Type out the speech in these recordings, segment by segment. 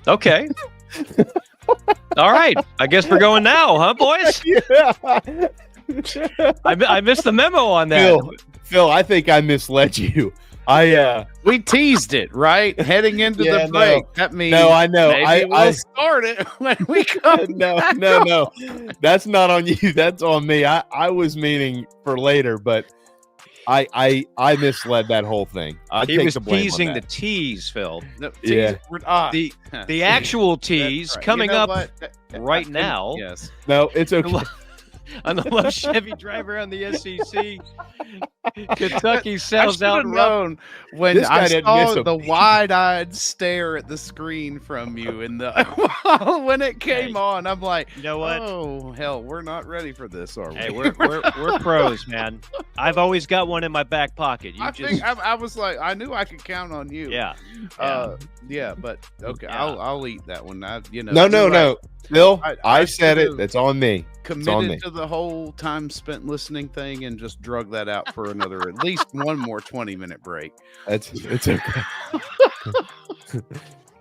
Okay. All right. I guess we're going now, huh, boys? Yeah. I missed the memo on that. Phil, I think I misled you. We teased it, right? Heading into the break. That means I know. Maybe we'll start it when we come. No. That's not on you. That's on me. I was meaning for later, but I misled that whole thing. He was teasing the tease, Phil. Yeah. The actual tease right. coming up right now. Yes. No, it's okay. On the love Chevy driver on the SEC. Kentucky sells out. Known when I saw the wide-eyed stare at the screen from you and when it came on, I'm like, you know what? Oh hell, we're not ready for this, are we? Hey, we're pros, man. I've always got one in my back pocket. I was like, I knew I could count on you. Yeah. But okay, yeah. I'll eat that one. No. Phil, I said it. That's on me. Committed to the whole time spent listening thing and just drug that out for another at least one more 20-minute break. It's okay.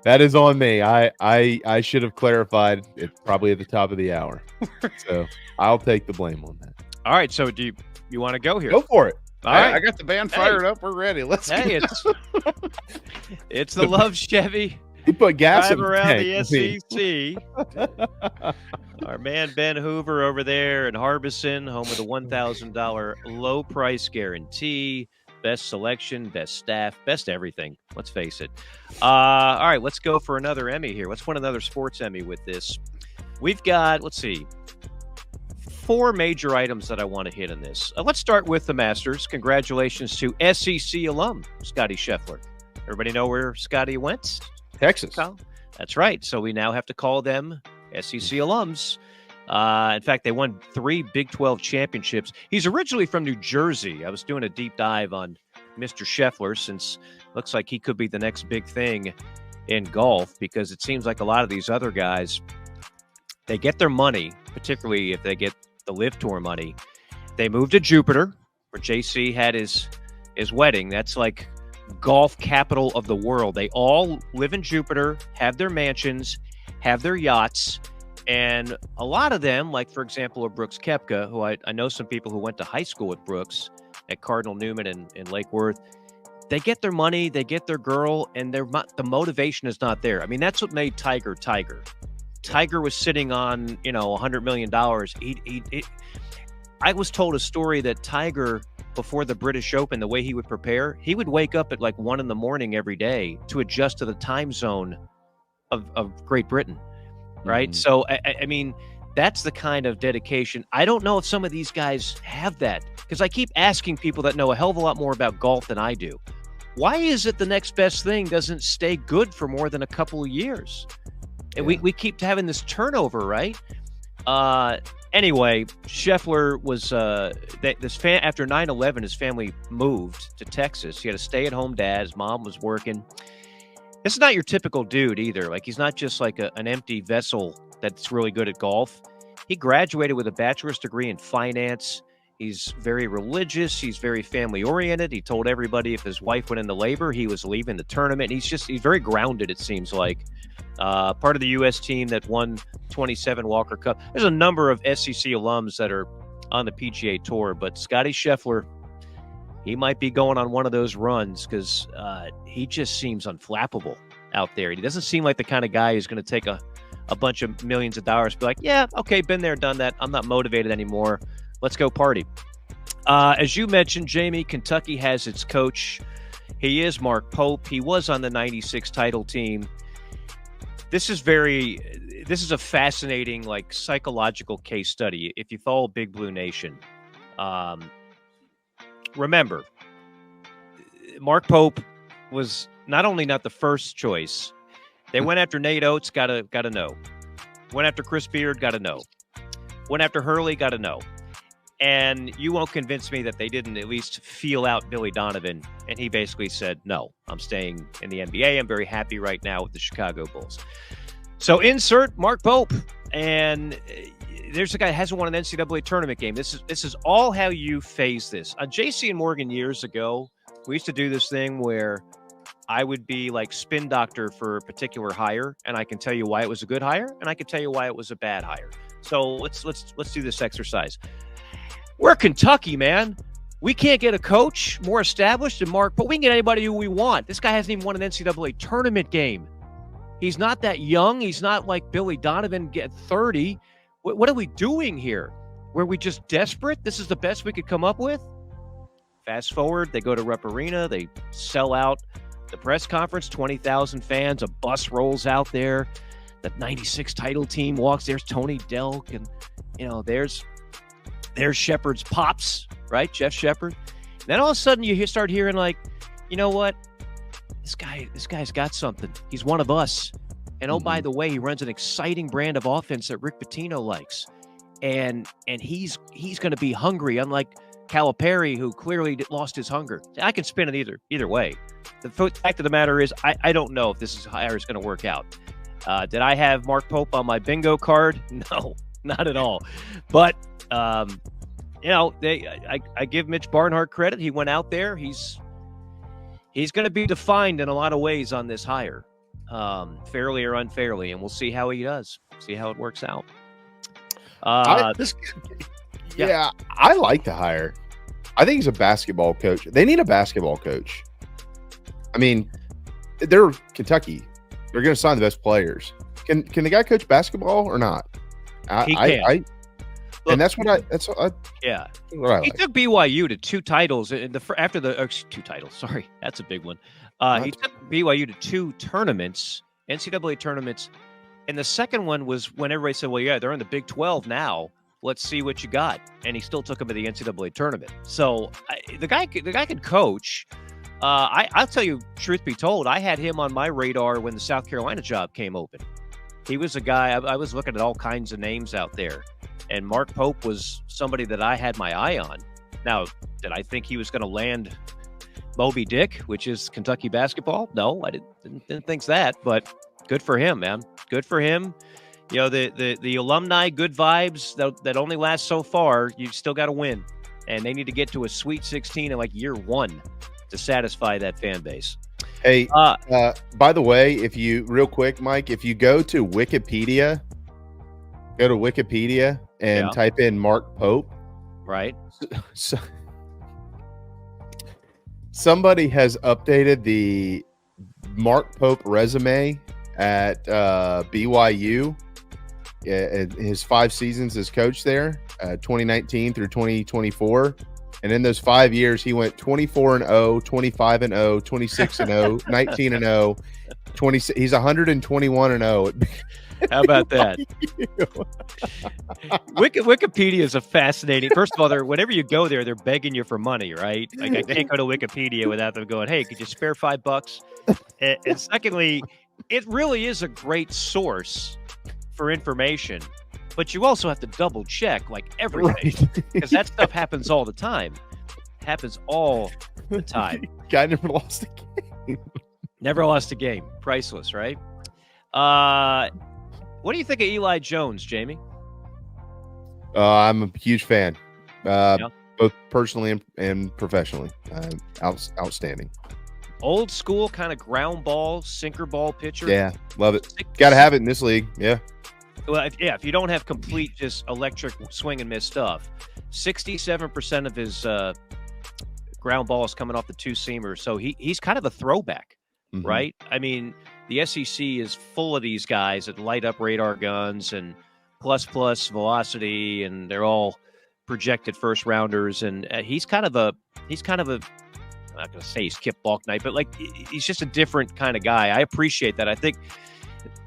That is on me. I should have clarified it probably at the top of the hour. So I'll take the blame on that. All right. So do you want to go here? Go for it. All right. I got the band fired up. We're ready. Let's go. It's the Love Chevy. He put gas drive in around the SEC. Our man Ben Hoover over there in Harbison, home of the $1,000 low price guarantee, best selection, best staff, best everything. Let's face it. All right, let's go for another Emmy here. Let's win another sports Emmy with this. We've got, let's see, 4 major items that I want to hit in this. Let's start with the Masters. Congratulations to SEC alum Scotty Scheffler. Everybody know where Scotty went? Texas. That's right. So we now have to call them SEC alums. In fact, they won 3 Big 12 championships. He's originally from New Jersey. I was doing a deep dive on Mr. Scheffler, since it looks like he could be the next big thing in golf, because it seems like a lot of these other guys, they get their money, particularly if they get the Live Tour money. They move to Jupiter, where JC had his wedding. That's like golf capital of the world. They all live in Jupiter, have their mansions, have their yachts, and a lot of them, like for example, Brooks Koepka, who I know some people who went to high school with Brooks at Cardinal Newman in Lake Worth. They get their money, they get their girl, and the motivation is not there. I mean, that's what made Tiger. Tiger was sitting on $100 million. I was told a story that Tiger, before the British Open, the way he would prepare, he would wake up at like 1 a.m. every day to adjust to the time zone of Great Britain, right? Mm-hmm. So, I mean, that's the kind of dedication. I don't know if some of these guys have that, because I keep asking people that know a hell of a lot more about golf than I do. Why is it the next best thing doesn't stay good for more than a couple of years? And we keep having this turnover, right? Anyway, Scheffler was after 9/11, his family moved to Texas. He had a stay-at-home dad. His mom was working. This is not your typical dude either. Like, he's not just like an empty vessel that's really good at golf. He graduated with a bachelor's degree in finance. He's very religious. He's very family-oriented. He told everybody if his wife went into labor, he was leaving the tournament. He's very grounded, it seems like. Part of the U.S. team that won 27 Walker Cup. There's a number of SEC alums that are on the PGA Tour, but Scotty Scheffler, he might be going on one of those runs, because he just seems unflappable out there. He doesn't seem like the kind of guy who's going to take a bunch of millions of dollars, be like, yeah, okay, been there, done that. I'm not motivated anymore. Let's go party. As you mentioned, Jamie, Kentucky has its coach. He is Mark Pope. He was on the 96 title team. This is a fascinating, like, psychological case study. If you follow Big Blue Nation, remember, Mark Pope was not only not the first choice. They went after Nate Oates, gotta know. Went after Chris Beard, gotta know. Went after Hurley, gotta know. And you won't convince me that they didn't at least feel out Billy Donovan. And he basically said, no, I'm staying in the NBA. I'm very happy right now with the Chicago Bulls. So insert Mark Pope. And there's a guy who hasn't won an NCAA tournament game. This is all how you phase this. On JC and Morgan years ago, we used to do this thing where I would be like spin doctor for a particular hire, and I can tell you why it was a good hire, and I can tell you why it was a bad hire. So let's do this exercise. We're Kentucky, man. We can't get a coach more established than Mark, but we can get anybody who we want. This guy hasn't even won an NCAA tournament game. He's not that young. He's not like Billy Donovan get 30. What are we doing here? Were we just desperate? This is the best we could come up with? Fast forward, they go to Rupp Arena. They sell out the press conference, 20,000 fans. A bus rolls out there. The 96 title team walks. There's Tony Delk, and, there's Shepard's pops, right? Jeff Shepard. And then all of a sudden you start hearing like, you know what? This guy's got something. He's one of us. And oh, by the way, he runs an exciting brand of offense that Rick Pitino likes. And he's going to be hungry, unlike Calipari, who clearly lost his hunger. I can spin it either way. The fact of the matter is, I don't know if this hire is going to work out. Did I have Mark Pope on my bingo card? No, not at all. But I give Mitch Barnhart credit. He went out there. He's going to be defined in a lot of ways on this hire, fairly or unfairly, and we'll see how he does. See how it works out. I like the hire. I think he's a basketball coach. They need a basketball coach. I mean, they're Kentucky. They're going to sign the best players. Can the guy coach basketball or not? He can. Look, and that's what I. Yeah. What I like. He took BYU to 2 titles after the 2 titles. Sorry, that's a big one. He took BYU to 2 tournaments, NCAA tournaments, and the second one was when everybody said, "Well, yeah, they're in the Big 12 now. Let's see what you got." And he still took him to the NCAA tournament. So the guy can coach. I'll tell you, truth be told, I had him on my radar when the South Carolina job came open. He was a guy, I was looking at all kinds of names out there, and Mark Pope was somebody that I had my eye on. Now, did I think he was going to land Moby Dick, which is Kentucky basketball? No, I didn't think that, but good for him, man. Good for him. The alumni, good vibes that only last so far. You still got to win, and they need to get to a Sweet 16 in like year 1 to satisfy that fan base. Hey, by the way, real quick, Mike, if you go to Wikipedia and type in Mark Pope, right? So, somebody has updated the Mark Pope resume at BYU. His 5 seasons as coach there, 2019 through 2024. And in those 5 years, he went 24-0, 25-0, 26-0, 19-0, 20. He's 121-0. How about that? Wikipedia is a fascinating. First of all, whenever you go there, they're begging you for money, right? Like I can't go to Wikipedia without them going, "Hey, could you spare $5?" And secondly, it really is a great source for information. But you also have to double check like everything, because that stuff happens all the time. Guy never lost a game. Never lost a game. Priceless, right? What do you think of Eli Jones, Jamie? I'm a huge fan, both personally and professionally. Outstanding. Old school kind of ground ball, sinker ball pitcher. Yeah, love it. Got to have it in this league. Yeah. Well, if you don't have complete just electric swing and miss stuff, 67% of his ground ball is coming off the 2-seamer. So he's kind of a throwback, right? I mean, the SEC is full of these guys that light up radar guns and plus velocity, and they're all projected first rounders. And he's kind of a I'm not going to say he's Kip Balknight, but like he's just a different kind of guy. I appreciate that. I think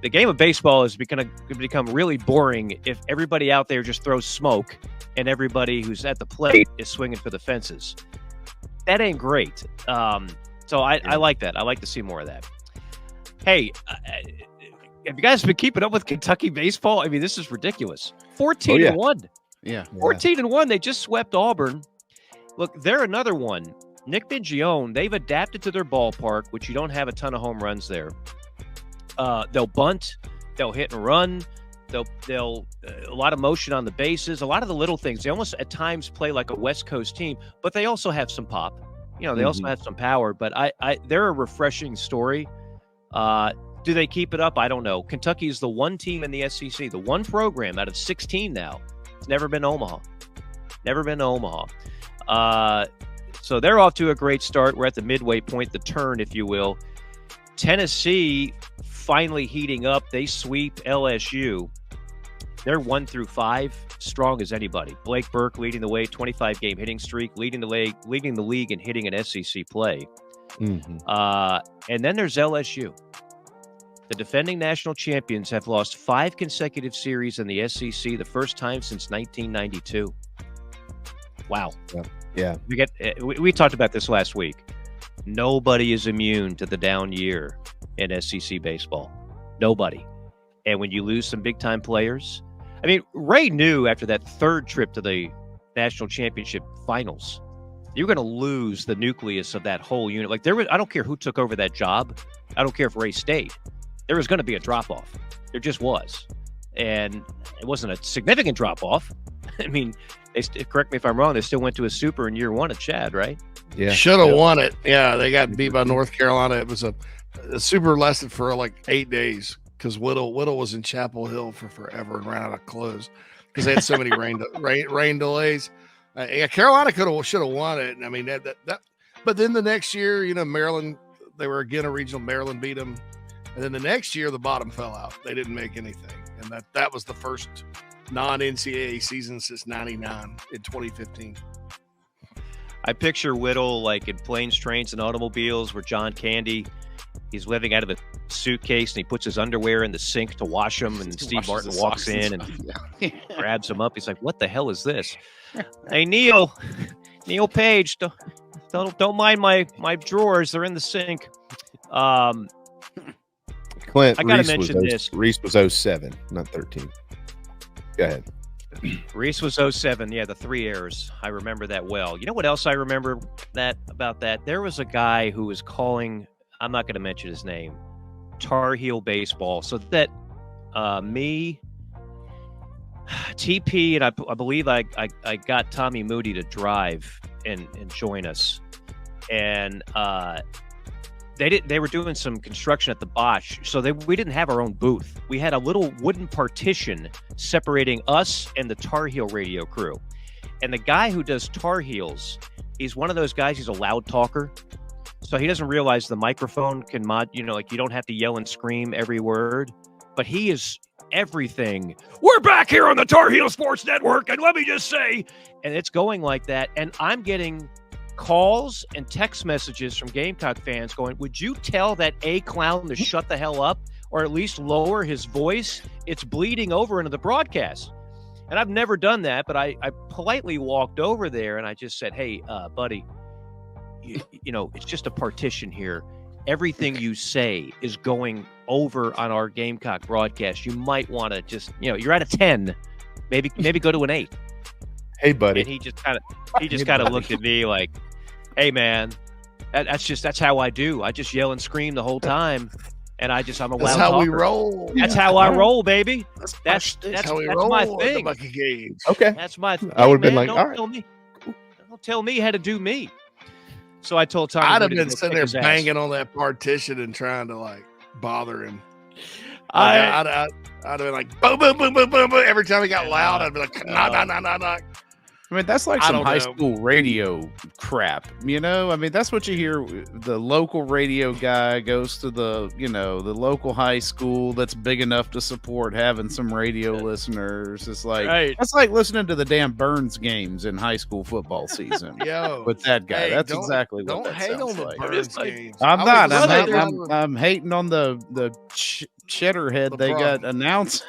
the game of baseball is going to become really boring if everybody out there just throws smoke and everybody who's at the plate is swinging for the fences. That ain't great. So I like that. I like to see more of that. Hey, have you guys been keeping up with Kentucky baseball? I mean, this is ridiculous. 14-1. Yeah. 14-1. They just swept Auburn. Look, they're another one. Nick Mingione, they've adapted to their ballpark, which you don't have a ton of home runs there. They'll bunt, they'll hit and run, they'll a lot of motion on the bases, a lot of the little things. They almost at times play like a West Coast team, but they also have some pop. They also have some power, but they're a refreshing story. Do they keep it up? I don't know. Kentucky is the one team in the SEC, the one program out of 16 now. It's never been Omaha. So they're off to a great start. We're at the midway point, the turn, if you will. Tennessee finally heating up. They sweep LSU. They're 1-5, strong as anybody. Blake Burke leading the way, 25-game hitting streak, leading the league in hitting an SEC play. And then there's LSU. The defending national champions have lost 5 consecutive series in the SEC, the first time since 1992. Wow. Yeah. We talked about this last week. Nobody is immune to the down year in SEC baseball. Nobody. And when you lose some big-time players, I mean, Ray knew after that third trip to the national championship finals, you're going to lose the nucleus of that whole unit. Like I don't care who took over that job. I don't care if Ray stayed. There was going to be a drop-off. There just was. And it wasn't a significant drop-off. I mean, correct me if I'm wrong, they still went to a super in year 1 at Chad, right? Yeah. Should have won it. Yeah, they got beat by North Carolina. It was a super lasted for like 8 days because Whittle was in Chapel Hill for forever and ran out of clothes because they had so many rain delays. Carolina should have won it. I mean, that. But then the next year, Maryland, they were again a regional. Maryland beat them. And then the next year, the bottom fell out. They didn't make anything. And that was the first non-NCAA season since 99 in 2015. I picture Whittle like in Planes, Trains, and Automobiles where John Candy, he's living out of a suitcase and he puts his underwear in the sink to wash them. And Steve Martin walks in and grabs him up. He's like, what the hell is this? Hey, Neil Page, don't mind my drawers. They're in the sink. Clint, I got to mention this. Reese was 07, not 13. Go ahead. Reese was 07. Yeah, the 3 errors. I remember that well. You know what else I remember about that? There was a guy who was calling, I'm not going to mention his name, Tar Heel baseball. So that me, TP, and I believe I got Tommy Moody to drive and join us. And they were doing some construction at the Botch, so we didn't have our own booth. We had a little wooden partition separating us and the Tar Heel radio crew. And the guy who does Tar Heels, he's one of those guys, he's a loud talker. So he doesn't realize the microphone can like you don't have to yell and scream every word. But he is everything. We're back here on the Tar Heel Sports Network, and let me just say, and it's going like that. And I'm getting calls and text messages from Gamecock fans going, would you tell that clown to shut the hell up or at least lower his voice? It's bleeding over into the broadcast. And I've never done that, but I politely walked over there and I just said, hey, buddy, it's just a partition here. Everything you say is going over on our Gamecock broadcast. You might want to just, you're at a 10, maybe go to an 8. Hey, buddy. And he just kind of looked at me like, hey, man, that's how I do. I just yell and scream the whole time. And I'm a loud talker. That's how we roll. That's how I roll, baby. That's how we roll my thing. Okay. That's my thing. I would have been like, all right. Don't tell me how to do me. So I told Tommy. I'd have been sitting there banging on that partition and trying to bother him. I'd have been like, boom, boom, boom, boom, boom, boom. Every time he got loud, I'd be like, nah. I mean, that's like some high school radio crap, I mean, that's what you hear. The local radio guy goes to the local high school that's big enough to support having some radio listeners. It's like, That's like listening to the damn Burns games in high school football season. With that guy. That's exactly what that hate sounds on the like. Burns games. I'm not. I'm hating on the cheddar head they got announced.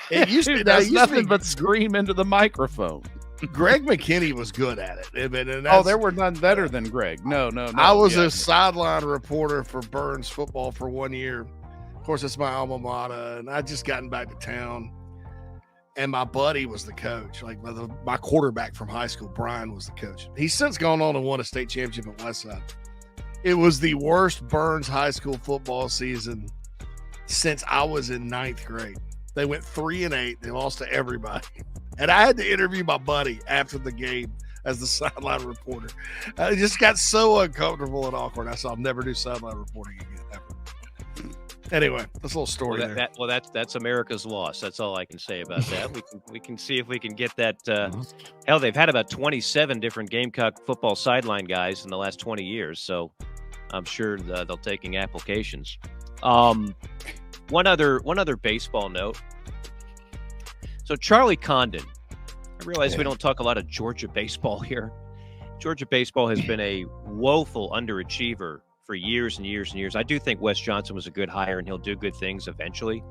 It used to be nothing but scream into the microphone. Greg McKinney was good at it. There were none better than Greg. No. I was a sideline reporter for Burns football for 1 year. Of course, it's my alma mater, and I just gotten back to town. And my buddy was the coach. My quarterback from high school, Brian, was the coach. He's since gone on and won a state championship at Westside. It was the worst Burns high school football season since I was in 9th grade. They went 3-8. They lost to everybody. And I had to interview my buddy after the game. as the sideline reporter. I just got so uncomfortable and awkward. I said, I'll never do sideline reporting again, ever. Anyway, that's a little story there. That's America's loss. That's all I can say about that. We can see if we can get that. Hell, they've had about 27 different Gamecock football sideline guys in the last 20 years, so I'm sure they'll taking applications. One other baseball note. So Charlie Condon. I realize we don't talk a lot of Georgia baseball here. Georgia baseball has been a woeful underachiever for years and years and years. I do think Wes Johnson was a good hire, and he'll do good things eventually.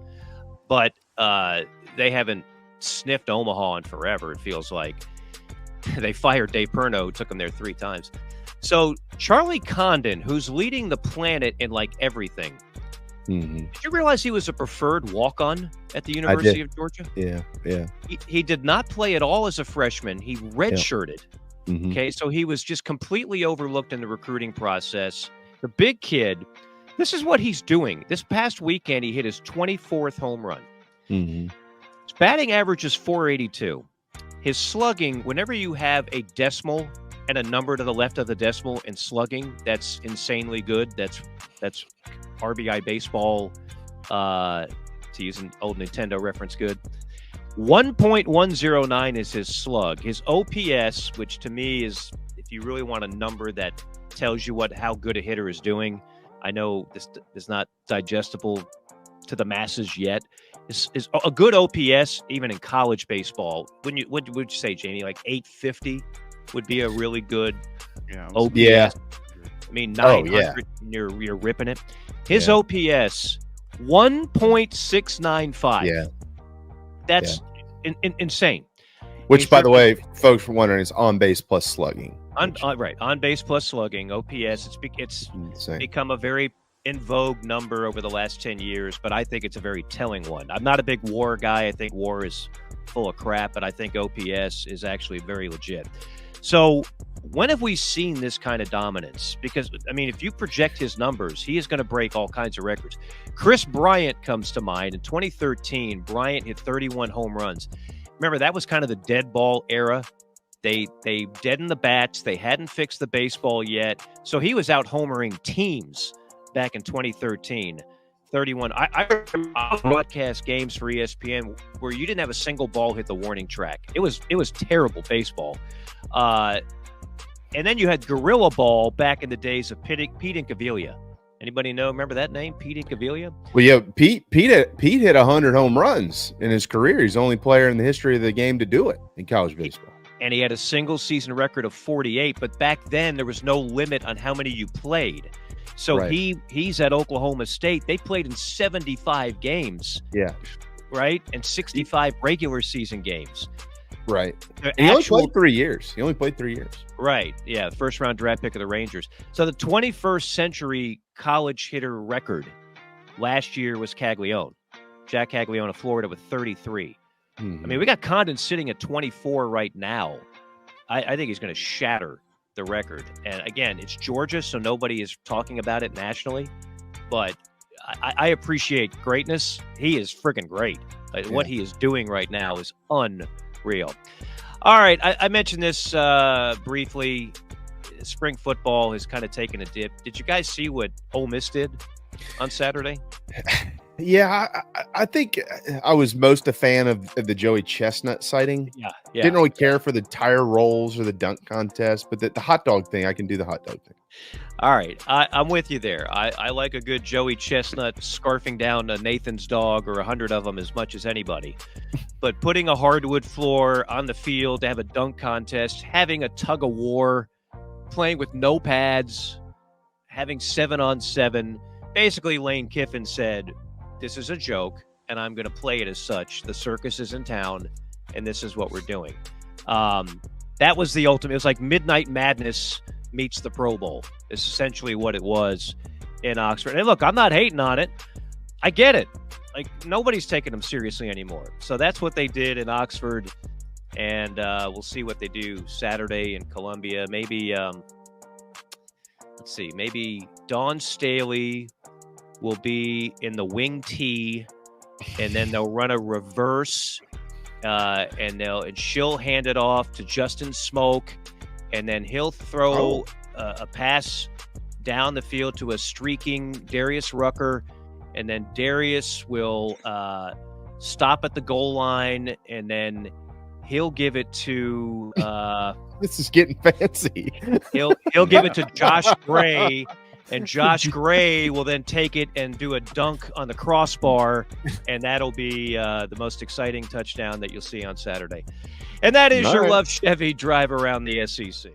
But they haven't sniffed Omaha in forever, it feels like. They fired Dave Perno, who took him there 3 times. So Charlie Condon, who's leading the planet in like everything. Mm-hmm. Did you realize he was a preferred walk-on at the University of Georgia? Yeah. He did not play at all as a freshman. He redshirted. Yeah. Mm-hmm. Okay, so he was just completely overlooked in the recruiting process. The big kid, this is what he's doing. This past weekend, he hit his 24th home run. Mm-hmm. His batting average is .482. His slugging, whenever you have a decimal and a number to the left of the decimal in slugging, that's insanely good. That's RBI baseball, to use an old Nintendo reference, good. 1.109 is his slug. His OPS, which to me is, if you really want a number that tells you how good a hitter is doing, I know this is not digestible to the masses yet, is a good OPS, even in college baseball. What would you say, Jamie? Like 850 would be a really good OPS. Yeah. I mean, 900, you're ripping it. His OPS, 1.695. Yeah. That's insane. Which, by the way, folks were wondering, is on base plus slugging. Right, on base plus slugging, OPS. It's become a very in vogue number over the last 10 years, but I think it's a very telling one. I'm not a big WAR guy. I think WAR is full of crap, but I think OPS is actually very legit. So when have we seen this kind of dominance? Because, I mean, if you project his numbers, he is going to break all kinds of records. Chris Bryant comes to mind. In 2013, Bryant hit 31 home runs. Remember, that was kind of the dead ball era. They deadened the bats. They hadn't fixed the baseball yet. So he was out homering teams back in 2013. 31. I broadcast games for ESPN where you didn't have a single ball hit the warning track. It was terrible baseball. And then you had Gorilla Ball back in the days of Pete Incaviglia. Anybody remember that name, Pete Incaviglia? Well, yeah, Pete hit 100 home runs in his career. He's the only player in the history of the game to do it in college baseball. And he had a single season record of 48, but back then there was no limit on how many you played. So he's at Oklahoma State. They played in 75 games. Yeah. Right? And 65 regular season games. Right. He only played 3 years. Right. Yeah. First round draft pick of the Rangers. So the 21st century college hitter record last year was Caglione. Jack Caglione of Florida with 33. Mm-hmm. I mean, we got Condon sitting at 24 right now. I think he's going to shatter the record. And again, it's Georgia, so nobody is talking about it nationally. But I appreciate greatness. He is freaking great. What he is doing right now is unreal. All right, I mentioned this briefly. Spring football has kind of taken a dip. Did you guys see what Ole Miss did on Saturday? Yeah, I think I was most a fan of the Joey Chestnut sighting. Yeah. Didn't really care for the tire rolls or the dunk contest, but the hot dog thing, I can do the hot dog thing. All right, I'm with you there. I like a good Joey Chestnut scarfing down a Nathan's dog or 100 of them as much as anybody. But putting a hardwood floor on the field to have a dunk contest, having a tug of war, playing with no pads, having 7-on-7. Basically, Lane Kiffin said, this is a joke, and I'm going to play it as such. The circus is in town, and this is what we're doing. That was the ultimate. It was like Midnight Madness meets the Pro Bowl. It's essentially what it was in Oxford. And look, I'm not hating on it. I get it. Like, nobody's taking them seriously anymore. So that's what they did in Oxford, and we'll see what they do Saturday in Columbia. Maybe, let's see, maybe Dawn Staley will be in the wing tee, and then they'll run a reverse, and she'll hand it off to Justin Smoke, and then he'll throw a pass down the field to a streaking Darius Rucker, and then Darius will stop at the goal line, and then he'll give it to this is getting fancy. He'll give it to Josh Gray, and Josh Gray will then take it and do a dunk on the crossbar, and that'll be the most exciting touchdown that you'll see on Saturday. And that is your Love Chevy drive around the SEC.